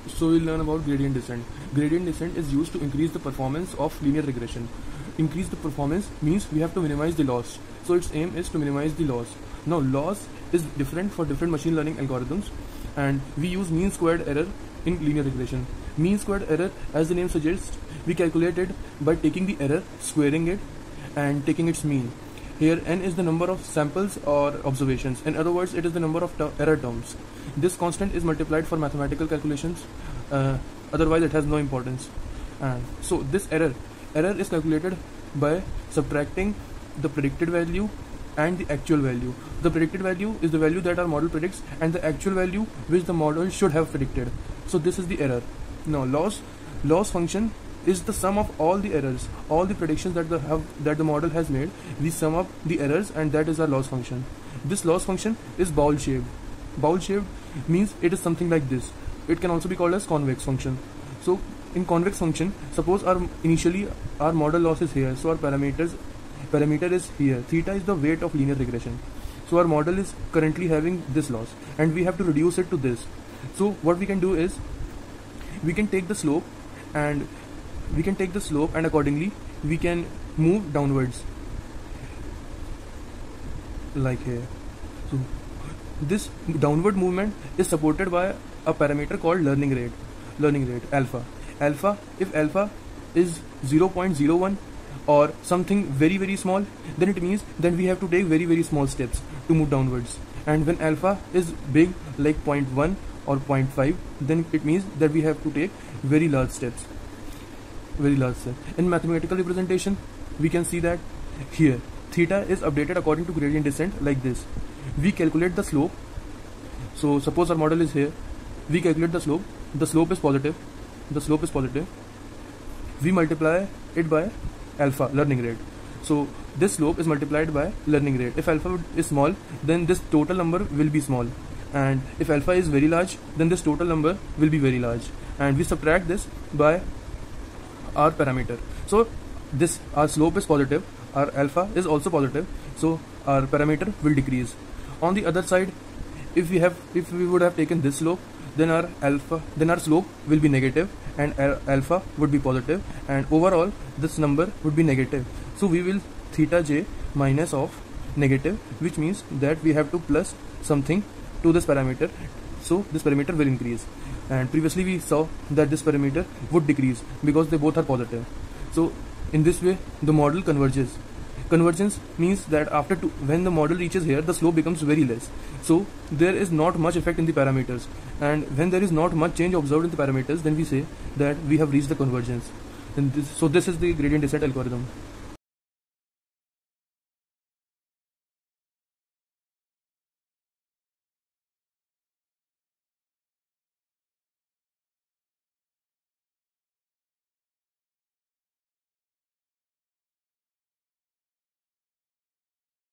So we'll learn about gradient descent. Gradient descent is used to increase the performance of linear regression. Increase the performance means we have to minimize the loss. So its aim is to minimize the loss. Now loss is different for different machine learning algorithms, and we use mean squared error in linear regression. Mean squared error, as the name suggests, we calculate it by taking the error, squaring it, and taking its mean. Here n is the number of samples or observations. In other words, it is the number of error terms. This constant is multiplied for mathematical calculations, otherwise it has no importance. So this error is calculated by subtracting the predicted value and the actual value. The predicted value is the value that our model predicts, and the actual value which the model should have predicted. So this is the error. Now loss function is the sum of all the errors, all the predictions that the model has made. We sum up the errors, and that is our loss function. This loss function is bowl shaped. Bowl shaped means it is something like this. It can also be called as convex function. So in convex function, suppose initially our model loss is here, so our parameter is here. Theta is the weight of linear regression. So our model is currently having this loss, and we have to reduce it to this. So what we can do is we can take the slope, and accordingly we can move downwards like here. So this downward movement is supported by a parameter called learning rate alpha. If alpha is 0.01 or something very very small, then it means that we have to take very very small steps to move downwards. And when alpha is big, like 0.1 or 0.5, then it means that we have to take very large steps. In mathematical representation, we can see that here theta is updated according to gradient descent like this. We calculate the slope. So suppose our model is here, we calculate the slope. The slope is positive. We multiply it by alpha, learning rate. So this slope is multiplied by learning rate. If alpha is small, then this total number will be small, and if alpha is very large, then this total number will be very large, and we subtract this by our parameter. So this, our slope is positive, our alpha is also positive, so our parameter will decrease. On the other side, if we would have taken this slope, then our slope will be negative and alpha would be positive, and overall this number would be negative. So we will theta j minus of negative, which means that we have to plus something to this parameter, so this parameter will increase. And previously we saw that this parameter would decrease because they both are positive. So in this way the model converges. Convergence means that when the model reaches here, the slope becomes very less. So there is not much effect in the parameters, and when there is not much change observed in the parameters, then we say that we have reached the convergence. So this is the gradient descent algorithm.